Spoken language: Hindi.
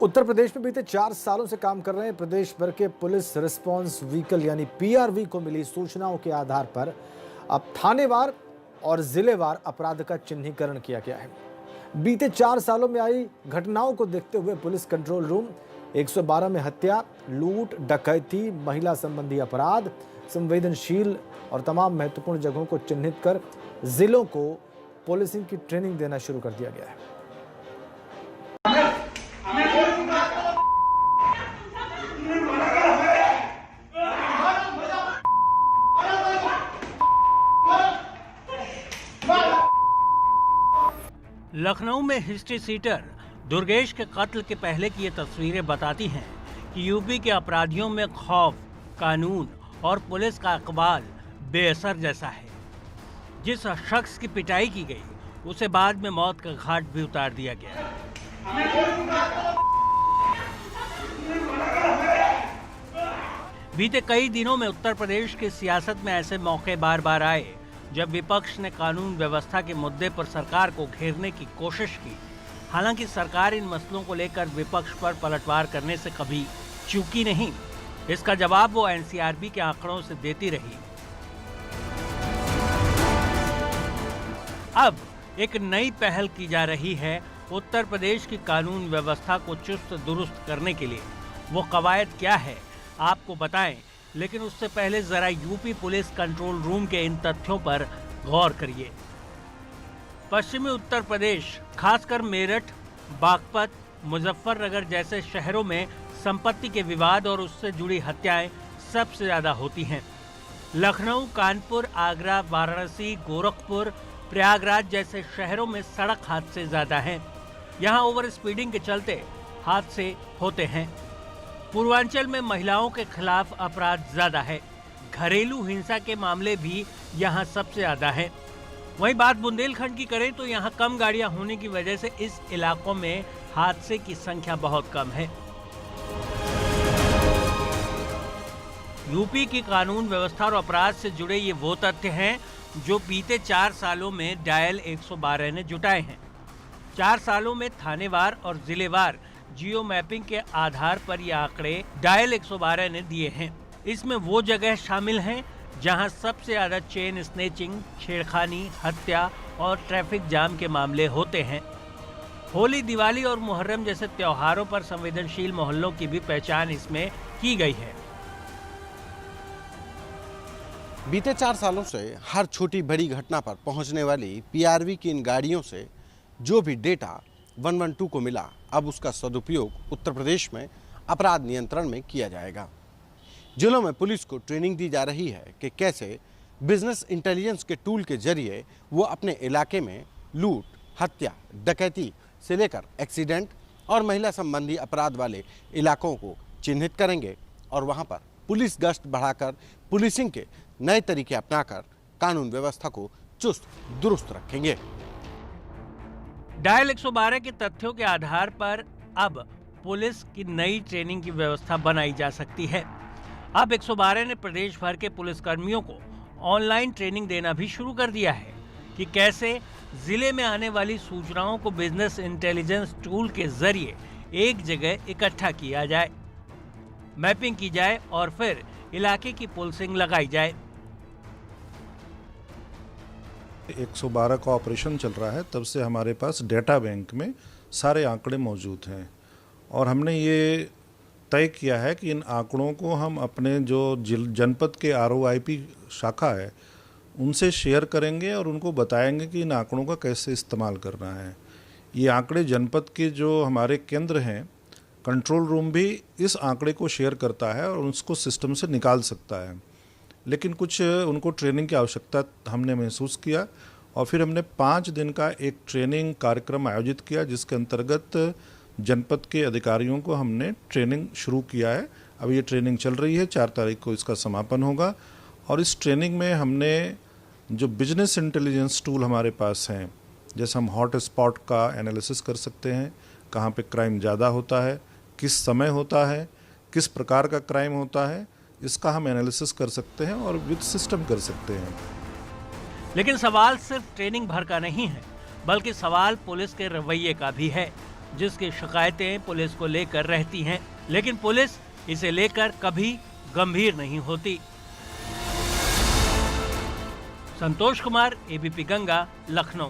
उत्तर प्रदेश में बीते 4 सालों से काम कर रहे हैं प्रदेश भर के पुलिस रिस्पांस व्हीकल यानी पीआरवी को मिली सूचनाओं के आधार पर अब थानेवार और जिलेवार अपराध का चिन्हीकरण किया गया है। बीते 4 सालों में आई घटनाओं को देखते हुए पुलिस कंट्रोल रूम 112 में हत्या, लूट, डकैती, महिला संबंधी अपराध, संवेदनशील और तमाम महत्वपूर्ण जगहों को चिन्हित कर जिलों को पुलिसिंग की ट्रेनिंग देना शुरू कर दिया गया है। लखनऊ में हिस्ट्री सीटर दुर्गेश के कत्ल के पहले की ये तस्वीरें बताती हैं कि यूपी के अपराधियों में खौफ, कानून और पुलिस का इकबाल बेअसर जैसा है। जिस शख्स की पिटाई की गई उसे बाद में मौत का घाट भी उतार दिया गया। बीते कई दिनों में उत्तर प्रदेश की सियासत में ऐसे मौके बार बार आए जब विपक्ष ने कानून व्यवस्था के मुद्दे पर सरकार को घेरने की कोशिश की। हालांकि सरकार इन मसलों को लेकर विपक्ष पर पलटवार करने से कभी चूकी नहीं। इसका जवाब वो एनसीआरबी के आंकड़ों से देती रही। अब एक नई पहल की जा रही है उत्तर प्रदेश की कानून व्यवस्था को चुस्त दुरुस्त करने के लिए। वो कवायद क्या है आपको बताएं, लेकिन उससे पहले जरा यूपी पुलिस कंट्रोल रूम के इन तथ्यों पर गौर करिए। पश्चिमी उत्तर प्रदेश, खासकर मेरठ, बागपत, मुजफ्फरनगर जैसे शहरों में संपत्ति के विवाद और उससे जुड़ी हत्याएं सबसे ज्यादा होती हैं। लखनऊ, कानपुर, आगरा, वाराणसी, गोरखपुर, प्रयागराज जैसे शहरों में सड़क हादसे ज्यादा हैं। यहाँ ओवर स्पीडिंग के चलते हादसे होते हैं। पूर्वांचल में महिलाओं के खिलाफ अपराध ज्यादा है। घरेलू हिंसा के मामले भी यहाँ सबसे ज्यादा हैं। वहीं बात बुंदेलखंड की करें तो यहाँ कम गाड़ियाँ होने की वजह से इस इलाकों में हादसे की संख्या बहुत कम है। यूपी की कानून व्यवस्था और अपराध से जुड़े ये वो तथ्य हैं जो बीते 4 सालों में डायल 112 ने जुटाए हैं। 4 सालों में थानेवार और जिलेवार जियो मैपिंग के आधार पर ये आंकड़े डायल 112 ने दिए हैं। इसमें वो जगह शामिल हैं जहां सबसे ज्यादा चेन स्नेचिंग, छेड़खानी, हत्या और ट्रैफिक जाम के मामले होते हैं। होली, दिवाली और मुहर्रम जैसे त्योहारों पर संवेदनशील मोहल्लों की भी पहचान इसमें की गई है। बीते 4 सालों से हर छोटी बड़ी घटना पर पहुंचने वाली पीआरवी की इन गाड़ियों से जो भी डेटा 112 को मिला, अब उसका सदुपयोग उत्तर प्रदेश में अपराध नियंत्रण में किया जाएगा। जिलों में पुलिस को ट्रेनिंग दी जा रही है कि कैसे बिजनेस इंटेलिजेंस के टूल के जरिए वो अपने इलाके में लूट, हत्या, डकैती से लेकर एक्सीडेंट और महिला संबंधी अपराध वाले इलाकों को चिन्हित करेंगे और वहां पर पुलिस गश्त बढ़ाकर पुलिसिंग के नए तरीके अपनाकर कानून व्यवस्था को चुस्त दुरुस्त रखेंगे। डायल 112 के तथ्यों के आधार पर अब पुलिस की नई ट्रेनिंग की व्यवस्था बनाई जा सकती है। अब 112 ने प्रदेश भर के पुलिसकर्मियों को ऑनलाइन ट्रेनिंग देना भी शुरू कर दिया है कि कैसे जिले में आने वाली सूचनाओं को बिजनेस इंटेलिजेंस टूल के जरिए एक जगह इकट्ठा किया जाए, मैपिंग की जाए और फिर इलाके की पुलिसिंग लगाई जाए। 112 का ऑपरेशन चल रहा है, तब से हमारे पास डेटा बैंक में सारे आंकड़े मौजूद हैं और हमने ये तय किया है कि इन आंकड़ों को हम अपने जो जनपद के ROIP शाखा है उनसे शेयर करेंगे और उनको बताएंगे कि इन आंकड़ों का कैसे इस्तेमाल करना है। ये आंकड़े जनपद के जो हमारे केंद्र हैं, कंट्रोल रूम भी इस आंकड़े को शेयर करता है और उसको सिस्टम से निकाल सकता है। लेकिन कुछ उनको ट्रेनिंग की आवश्यकता हमने महसूस किया और फिर हमने 5 दिन का एक ट्रेनिंग कार्यक्रम आयोजित किया, जिसके अंतर्गत जनपद के अधिकारियों को हमने ट्रेनिंग शुरू किया है। अब ये ट्रेनिंग चल रही है, 4 तारीख को इसका समापन होगा और इस ट्रेनिंग में हमने जो बिजनेस इंटेलिजेंस टूल हमारे पास हैं, जैसे हम हॉट स्पॉट का एनालिसिस कर सकते हैं, कहाँ पे क्राइम ज़्यादा होता है, किस समय होता है, किस प्रकार का क्राइम होता है, इसका हम एनालिसिस कर सकते हैं और विद सिस्टम कर सकते हैं। लेकिन सवाल सिर्फ ट्रेनिंग भर का नहीं है, बल्कि सवाल पुलिस के रवैये का भी है। जिसकी शिकायतें पुलिस को लेकर रहती हैं, लेकिन पुलिस इसे लेकर कभी गंभीर नहीं होती। संतोष कुमार, एबीपी गंगा, लखनऊ।